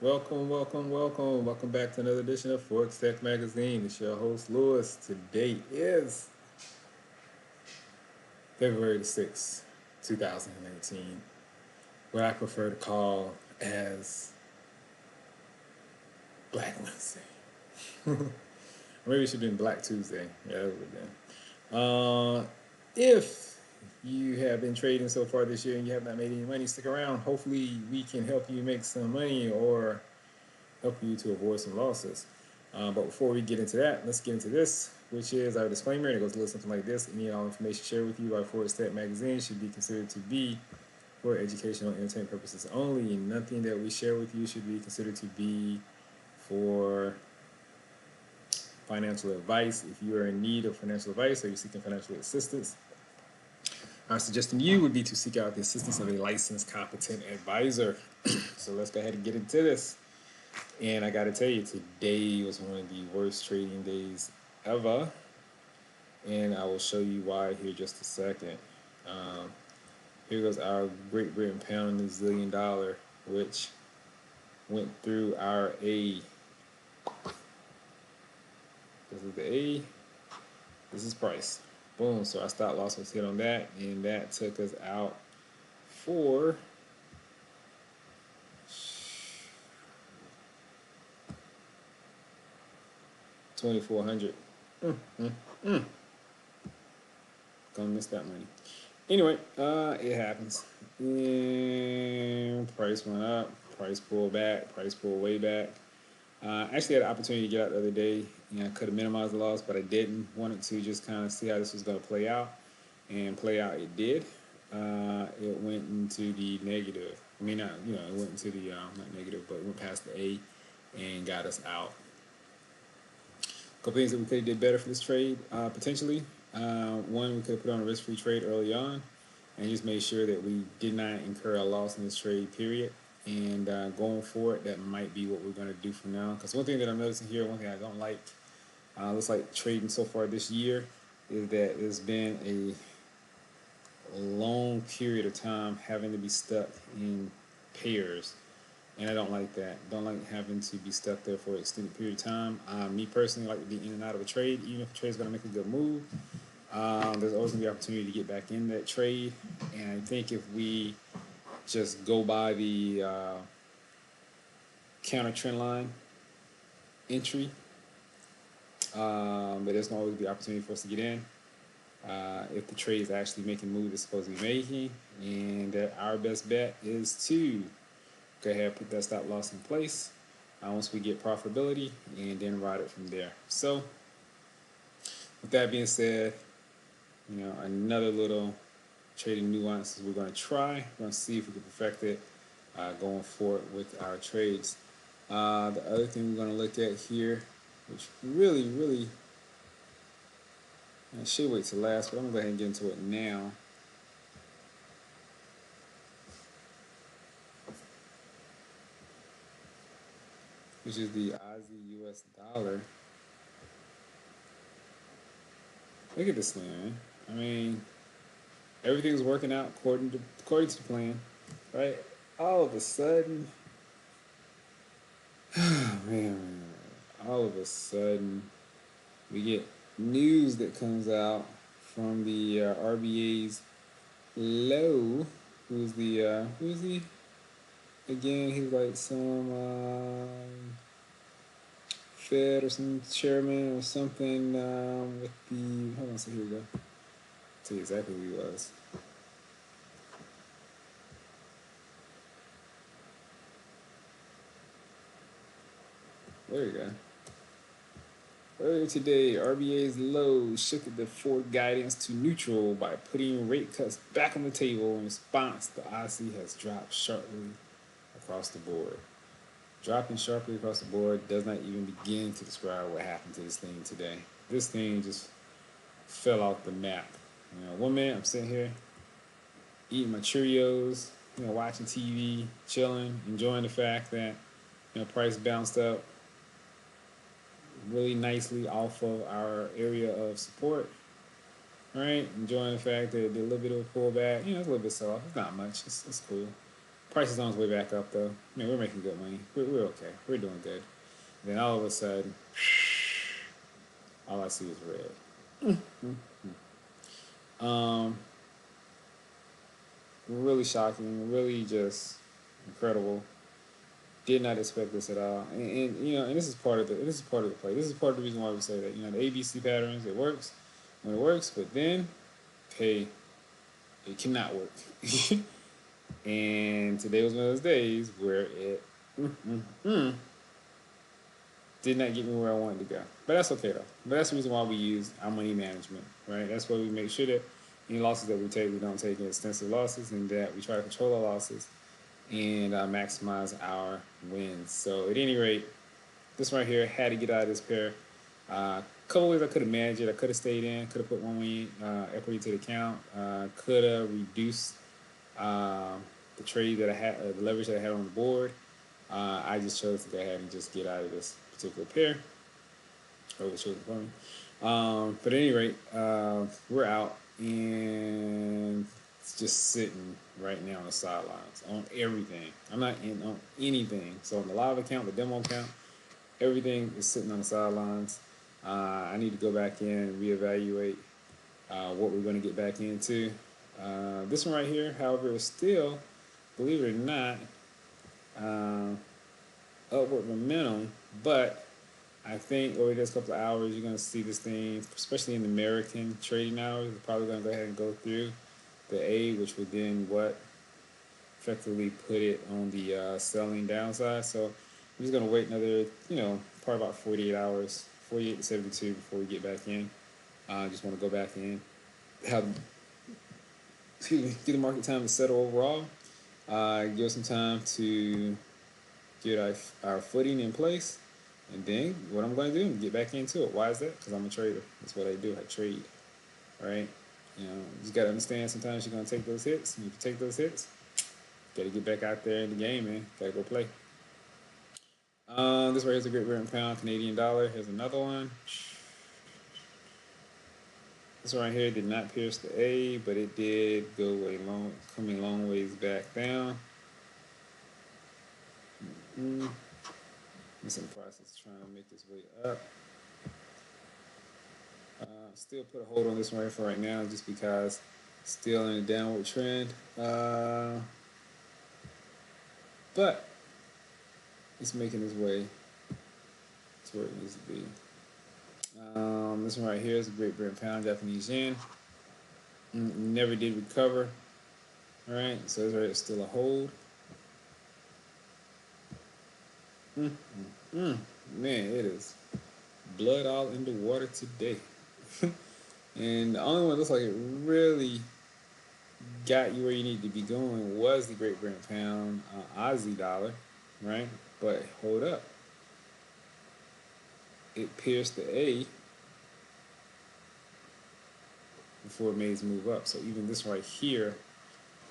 Welcome, welcome, welcome. Welcome back to another edition of Forex Tech Magazine. It's your host, Lewis. Today is February the 6th, 2019, what I prefer to call as Black Wednesday. Maybe it should have been Black Tuesday. Yeah, that would have been. If you have been trading so far this year and you have not made any money, stick around. Hopefully, we can help you make some money or help you to avoid some losses. But before we get into that, let's get into this, which is our disclaimer. And it goes a little something like this. Any and all information shared with you by Forex Tech Magazine should be considered to be for educational and entertainment purposes only. And nothing that we share with you should be considered to be for financial advice. If you are in need of financial advice or you're seeking financial assistance, our suggestion to you would be to seek out the assistance of a licensed, competent advisor. So let's go ahead and get into this. And I gotta tell you, today was one of the worst trading days ever. And I will show you why here just a second. Um, Here goes our Great Britain pound New Zealand dollar, which went through our A. This is the A. This is price. Boom. So our stop loss was hit on that, and that took us out for 2,400. Gonna miss that money. Anyway, it happens. And price went up, price pulled back, price pulled way back. I actually had an opportunity to get out the other day. I could have minimized the loss, but I didn't. Wanted to just kind of see how this was going to play out, and play out it did. It went into the negative. I mean, not it went into the not negative, but it went past the A, and got us out. A couple things that we could have did better for this trade, potentially. One, we could have put on a risk-free trade early on, and just made sure that we did not incur a loss in this trade. Period. And going forward, that might be what we're going to do from now. Because one thing that I'm noticing here, one thing I don't like, looks like trading so far this year, is that there's been a long period of time having to be stuck in pairs, and I don't like that. Don't like having to be stuck there for an extended period of time. Me personally, like to be in and out of a trade, even if a trade is going to make a good move. There's always going to be opportunity to get back in that trade, and I think if we just go by the counter trend line entry, but there's going to always be opportunity for us to get in if the trade is actually making the move it's supposed to be making. And our best bet is to go ahead and put that stop loss in place once we get profitability, and then ride it from there. So with that being said, another little trading nuances we're going to try. We're going to see if we can perfect it going forward with our trades. The other thing we're going to look at here, which really, I should wait to last, but I'm going to go ahead and get into it now. Which is the Aussie US dollar. Look at this thing, man. I mean, everything's working out according to the plan, right? All of a sudden, man, all of a sudden, we get news that comes out from the RBA's Low, who's he again? He's like some Fed or some chairman or something with the. Hold on, so here we go. I'll tell you exactly who he was. There you go. Earlier today, RBA's Low shifted the forward guidance to neutral by putting rate cuts back on the table. In response, the Aussie has dropped sharply across the board. Dropping sharply across the board does not even begin to describe what happened to this thing today. This thing just fell off the map. One minute I'm sitting here eating my Cheerios, watching TV, chilling, enjoying the fact that price bounced up really nicely off of our area of support, right? Enjoying the fact that they did a little bit of a pullback. It's a little bit soft. It's not much. It's cool. Price is on its way back up though. I mean, we're making good money. We're okay. We're doing good. Then all of a sudden, all I see is red. Um, really shocking. Really just incredible. Did not expect this at all. And you know, and this is part of the play. This is part of the reason why we say that, you know, the ABC patterns, it works when it works, but then, hey, it cannot work. And today was one of those days where it mm, mm, mm, did not get me where I wanted to go. But that's okay though. But that's the reason why we use our money management, right? That's why we make sure that any losses that we take, we don't take extensive losses, and that we try to control our losses and maximize our wins. So at any rate, this right here, had to get out of this pair. Couple ways I could have managed it. I could have stayed in, could have put one way equity to the account, could have reduced the trade that I had, the leverage that I had on the board. I just chose to go ahead and just get out of this particular pair. Or was chosen for me. But at any rate, we're out, and it's just sitting right now on the sidelines on everything. I'm not in on anything. So on the live account, the demo account, everything is sitting on the sidelines. I need to go back in and reevaluate what we're going to get back into. This one right here, however, is still, believe it or not, upward momentum, but I think over the next couple of hours, you're going to see this thing, especially in the American trading hours, it's probably going to go ahead and go through the A, which would then effectively put it on the selling downside. So I'm just going to wait another, you know, probably about 48 hours, 48 to 72 before we get back in. I just want to go back in, have, give the market time to settle overall, give some time to get our footing in place, and then what I'm going to do is get back into it. Why is that? Because I'm a trader. That's what I do. I trade. All right. You know, you just got to understand sometimes you're going to take those hits. And if you take those hits, got to get back out there in the game, man. Got to go play. This right here is a Great Britain pound, Canadian dollar. Here's another one. This one right here did not pierce the A, but it did go coming long ways back down. It's in the process of trying to make this way up. Still put a hold on this one right for right now, just because still in a downward trend. But it's making its way to where it needs to be. This one right here is a Great Britain pound, Japanese yen. Never did recover. All right, so this right here is still a hold. Man, it is blood all in the water today. And the only one that looks like it really got you where you need to be going was the Great Britain pound, Aussie dollar, right? But hold up, it pierced the A before it made its move up. So even this right here,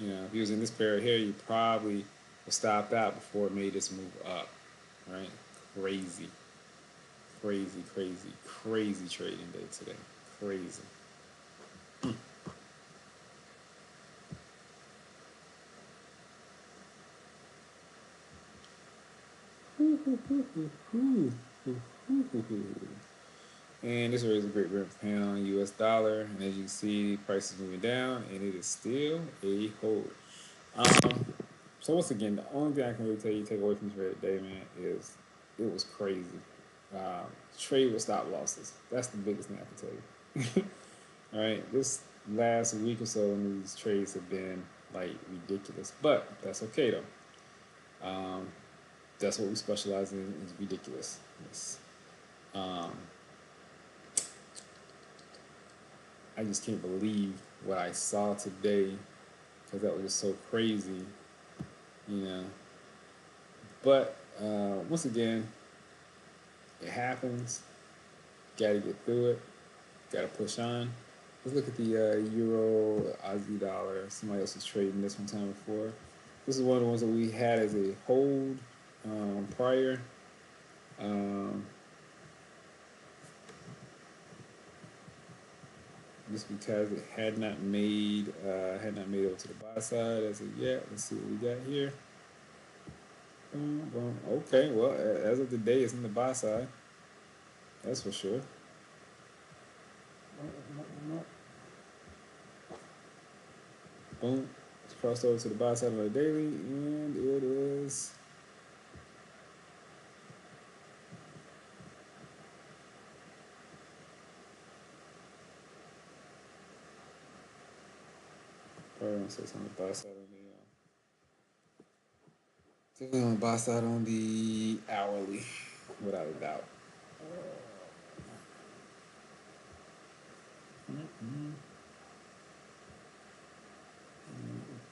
you know, if he was in this pair here, you probably would stopped out before it made its move up, right? Crazy, crazy, crazy, crazy trading day today. Crazy. And this is a Great Britain pound, US dollar, and as you can see, price is moving down, and it is still a hold. So once again, the only thing I can really tell you, take away from this trade today, man, is it was crazy. Trade with stop losses. That's the biggest thing I can tell you. All right, this last week or so, these trades have been like ridiculous, but that's okay though. That's what we specialize in, is ridiculous. I just can't believe what I saw today, because that was just so crazy, you know. But once again, it happens. Got to get through it. Got to push on. Let's look at the Euro, Aussie dollar. Somebody else was trading this one time before. This is one of the ones that we had as a hold prior. Just because it had not made over to the buy side as of yet. Let's see what we got here. Okay, well, as of today, it's in the buy side. That's for sure. Boom. It's crossed over to the buy side of the daily, and it is. Probably gonna say something on the buy side of the. Definitely on the buy side on the hourly, without a doubt. Mm-hmm.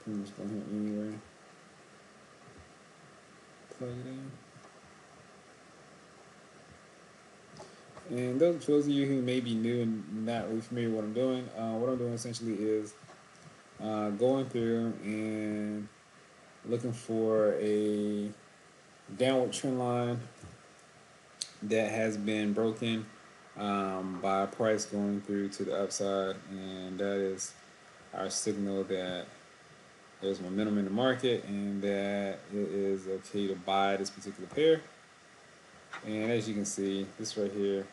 Pretty much going here anyway. Plug it in. And those of you who may be new and not really familiar with what I'm doing essentially is going through and looking for a downward trend line that has been broken by a price going through to the upside, and that is our signal that there's momentum in the market and that it is okay to buy this particular pair. And as you can see, this right here,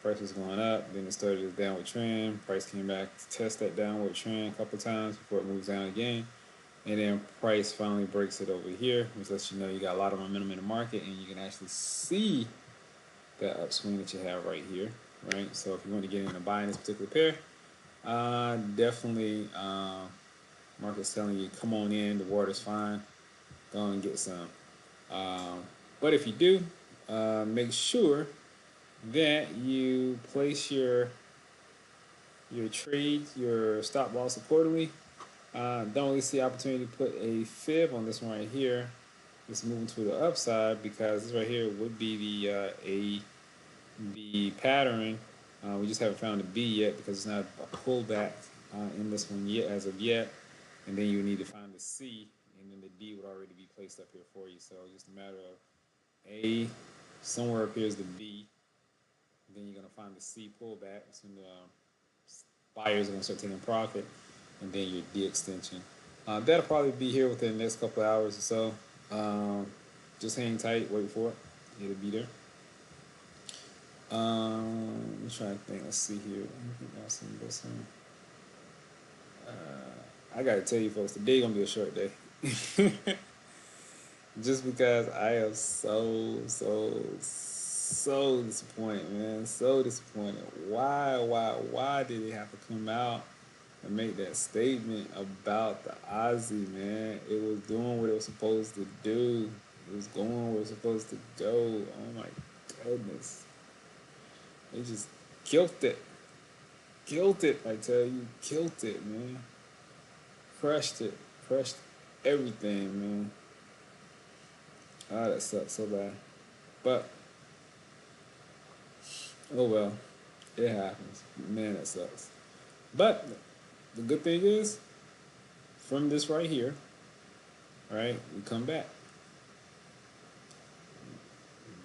price was going up, then it started its downward trend. Price came back to test that downward trend a couple times before it moves down again. And then price finally breaks it over here, which lets you know you got a lot of momentum in the market, and you can actually see that upswing that you have right here, right? So if you want to get into buying this particular pair, definitely market's telling you, come on in, the water's fine, go and get some. But if you do, make sure that you place your trades, your stop loss accordingly. Don't really see opportunity to put a fib on this one right here. It's moving to the upside because this right here would be the pattern. We just haven't found a B yet because it's not a pullback in this one yet as of yet. And then you need to find the C, and then the D would already be placed up here for you. So just a matter of A, somewhere appears the B, then you're gonna find the C pullback. So the buyers are gonna start taking profit, and then your D extension. That'll probably be here within the next couple of hours or so. Just hang tight, wait for it. It'll be there. I'm trying to think. Let's see here. Anything else in this one? I gotta tell you folks, today gonna be a short day. Just because I am so disappointed, man. So disappointed. Why did it have to come out and make that statement about the Aussie, man? It was doing what it was supposed to do. It was going where it was supposed to go. Oh my goodness. They just killed it. Killed it, I tell you. Killed it, man. Crushed it. Crushed everything, man. Ah, that sucks so bad. But, oh well. It happens. Man, that sucks. But the good thing is, from this right here, right, we come back.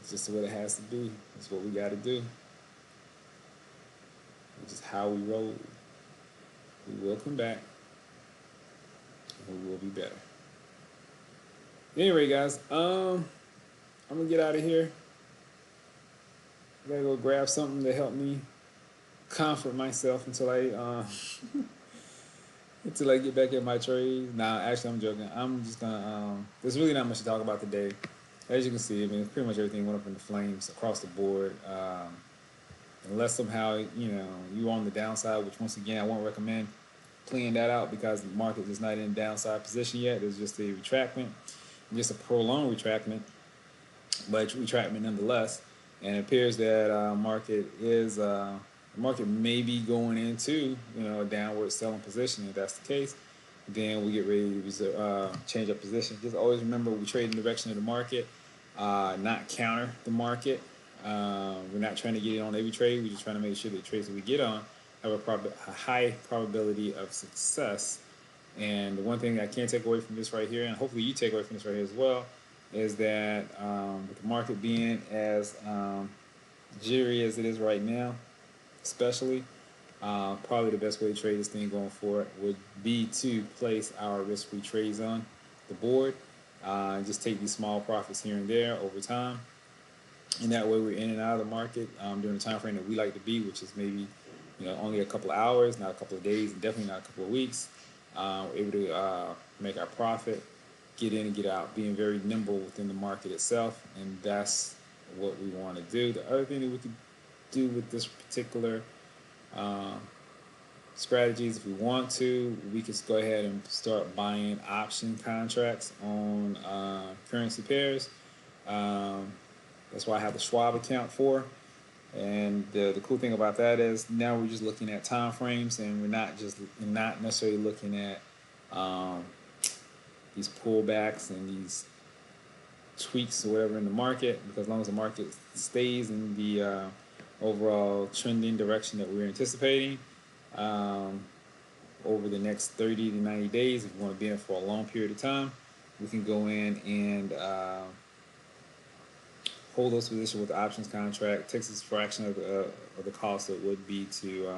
It's just what it has to be. It's what we got to do. It's just how we roll. We will come back, and we will be better. Anyway, guys, I'm gonna get out of here. I gotta go grab something to help me comfort myself until I get back at my trade. Nah, actually, I'm joking. I'm just gonna. There's really not much to talk about today. As you can see, I mean, pretty much everything went up in the flames across the board. Unless somehow you're on the downside, which once again I won't recommend playing that out because the market is not in downside position yet. There's just a retractment, just a prolonged retractment, but retractment nonetheless. And it appears that the market may be going into a downward selling position. If that's the case, then we get ready to change our position. Just always remember we trade in the direction of the market, not counter the market. We're not trying to get it on every trade. We're just trying to make sure the trades that we get on have a high probability of success. And the one thing I can take away from this right here, and hopefully you take away from this right here as well, is that with the market being as jittery as it is right now, especially, probably the best way to trade this thing going forward would be to place our risk-free trades on the board Just take these small profits here and there over time, and that way we're in and out of the market during the time frame that we like to be, which is maybe only a couple of hours, not a couple of days, and definitely not a couple of weeks. We're able to make our profit, get in and get out, being very nimble within the market itself, and that's what we want to do. The other thing that we could do with this particular uh, strategies, if we want to, we can go ahead and start buying option contracts on currency pairs. Um, that's why I have the Schwab account for. And the cool thing about that is now we're just looking at time frames, and we're not necessarily looking at um, these pullbacks and these tweaks or whatever in the market, because as long as the market stays in the overall trending direction that we're anticipating um, over the next 30 to 90 days, if we want to be in it for a long period of time, we can go in and hold those positions with the options contract. Takes a fraction of the cost it would be to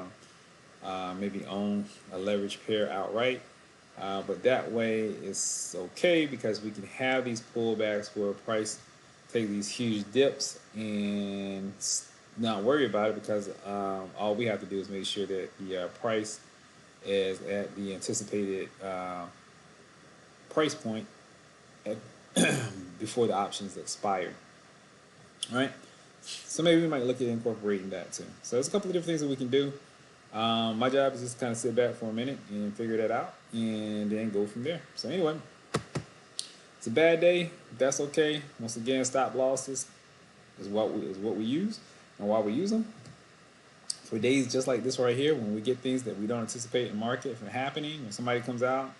maybe own a leverage pair outright. But that way it's okay because we can have these pullbacks where price take these huge dips and not worry about it, because all we have to do is make sure that the price is at the anticipated price point at before the options expire. All right. So maybe we might look at incorporating that too. So there's a couple of different things that we can do. My job is just kind of sit back for a minute and figure that out, and then go from there. So anyway, it's a bad day. That's okay. Once again, stop losses is what we use, and why we use them. For days just like this right here, when we get things that we don't anticipate in market from happening, when somebody comes out,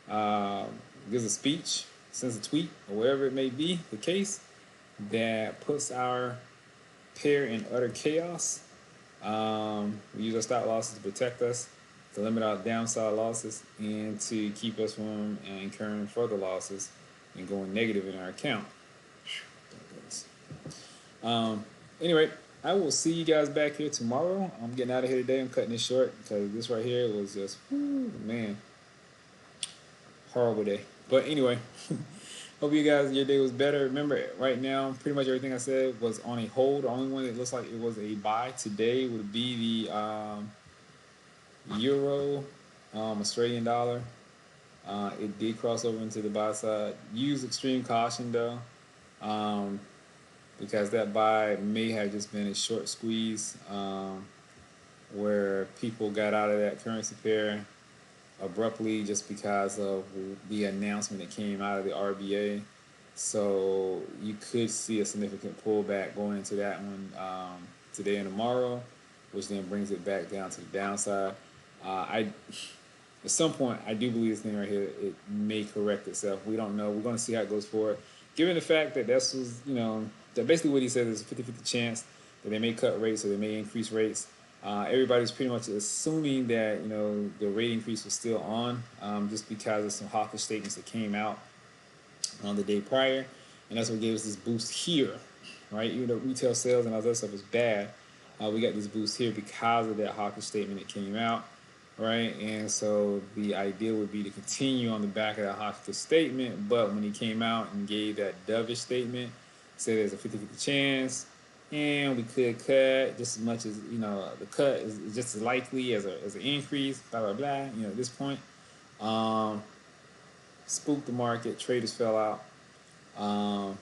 uh, gives a speech, sends a tweet, or whatever it may be, the case that puts our pair in utter chaos. We use our stop losses to protect us, to limit our downside losses, and to keep us from incurring further losses and going negative in our account. Anyway, I will see you guys back here tomorrow. I'm getting out of here today. I'm cutting it short because this right here was just, man, horrible day. But anyway, hope you guys, your day was better. Remember, right now, pretty much everything I said was on a hold. The only one that looks like it was a buy today would be the Euro, Australian dollar. It did cross over into the buy side. Use extreme caution though, because that buy may have just been a short squeeze, where people got out of that currency pair abruptly just because of the announcement that came out of the RBA. So you could see a significant pullback going into that one today and tomorrow, which then brings it back down to the downside. At some point, I do believe this thing right here, it may correct itself. We don't know. We're going to see how it goes forward. Given the fact that that was, that basically what he said is a 50-50 chance that they may cut rates or they may increase rates. Everybody's pretty much assuming that the rate increase was still on, just because of some hawkish statements that came out on the day prior, and that's what gave us this boost here, right? Even though retail sales and all that stuff is bad, we got this boost here because of that hawkish statement that came out, right? And so the idea would be to continue on the back of that hawkish statement, but when he came out and gave that dovish statement, said there's a 50-50 chance, and we could cut just as much as the cut is just as likely as an increase, blah blah blah. At this point, spooked the market. Traders fell out.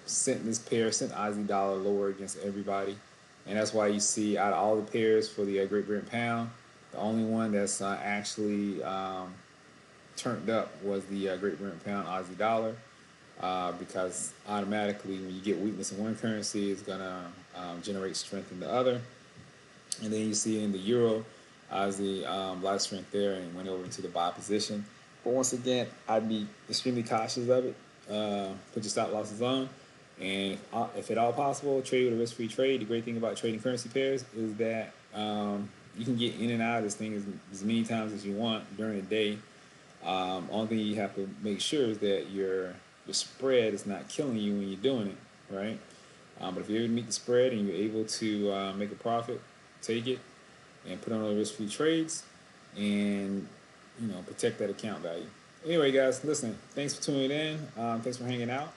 Sent Aussie dollar lower against everybody, and that's why you see out of all the pairs for the Great Britain pound, the only one that's actually turned up was the Great Britain pound Aussie dollar. Because automatically when you get weakness in one currency, it's going to generate strength in the other. And then you see in the euro, Aussie, a lot of strength there and went over into the buy position. But once again, I'd be extremely cautious of it. Put your stop losses on. And if at all possible, trade with a risk-free trade. The great thing about trading currency pairs is that you can get in and out of this thing as many times as you want during the day. Only thing you have to make sure is that your spread is not killing you when you're doing it, right? But if you're able to meet the spread and you're able to make a profit, take it and put on those risk-free trades and protect that account value. Anyway, guys, listen. Thanks for tuning in. Thanks for hanging out.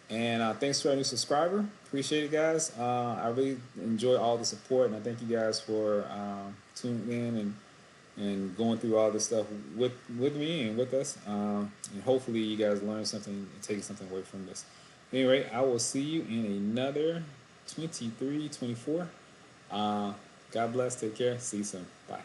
And thanks to our new subscriber. Appreciate it, guys. I really enjoy all the support, and I thank you guys for tuning in and going through all this stuff with me and with us. And hopefully, you guys learn something and take something away from this. Anyway, I will see you in another 23, 24. God bless. Take care. See you soon. Bye.